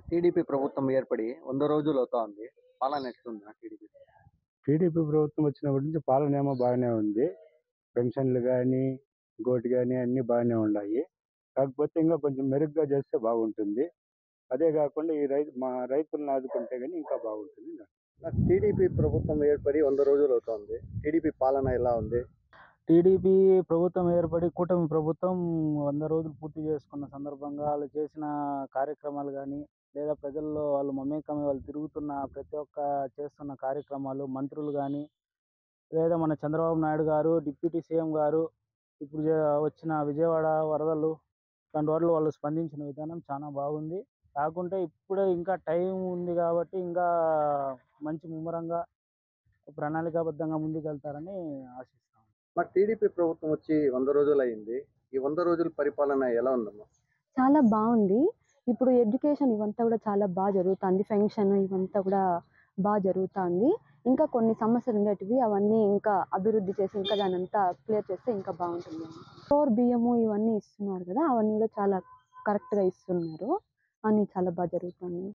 TDP ప్రభుత్వం ఏర్పడి 100 రోజులు అవుతా ఉంది. పాలన ఎట్లుందా టీడీపీ? టీడీపీ ప్రభుత్వం వచ్చినప్పటి నుంచి పాలనేమో బాగానే ఉంది. పెన్షన్లు గానీ, ఇంకోటి గానీ అన్నీ బాగానే ఉన్నాయి. కాకపోతే ఇంకా కొంచెం మెరుగ్గా చేస్తే బాగుంటుంది. అదే కాకుండా మా రైతులను ఆదుకుంటే గానీ ఇంకా బాగుంటుంది. టీడీపీ ప్రభుత్వం ఏర్పడి 100 రోజులు అవుతా ఉంది. టీడీపీ పాలన ఎలా ఉంది? టీడీపీ ప్రభుత్వం ఏర్పడి కూటమి ప్రభుత్వం 100 రోజులు పూర్తి చేసుకున్న సందర్భంగా వాళ్ళు చేసిన కార్యక్రమాలు గానీ, లేదా ప్రజల్లో వాళ్ళు మమేకమై వాళ్ళు తిరుగుతున్న ప్రతి ఒక్క చేస్తున్న కార్యక్రమాలు, మంత్రులు గానీ, లేదా మన చంద్రబాబు నాయుడు గారు, డిప్యూటీ సీఎం గారు, ఇప్పుడు వచ్చిన విజయవాడ వరదలు ఇట్లాంటి వాటిలో వాళ్ళు స్పందించిన విధానం చాలా బాగుంది. కాకుంటే ఇప్పుడే ఇంకా టైం ఉంది కాబట్టి ఇంకా మంచి ముమ్మరంగా ప్రణాళికాబద్ధంగా ముందుకెళ్తారని ఆశిస్తాం. టీడీపీ ప్రభుత్వం వచ్చి 100 రోజులు అయింది. ఈ 100 రోజుల పరిపాలన ఎలా ఉందమ్మా? చాలా బాగుంది. ఇప్పుడు ఎడ్యుకేషన్ ఇవంతా కూడా చాలా బాగా జరుగుతుంది. పెన్షన్ ఇవంతా కూడా బాగా జరుగుతుంది. ఇంకా కొన్ని సమస్యలు ఉండేటివి అవన్నీ ఇంకా అభివృద్ధి చేసి ఇంకా దానంతా క్లియర్ చేస్తే ఇంకా బాగుంటుంది. ఫ్లోర్ బియ్యము ఇవన్నీ ఇస్తున్నారు కదా, అవన్నీ కూడా చాలా కరెక్ట్‌గా ఇస్తున్నారు. అన్నీ చాలా బాగా జరుగుతుంది.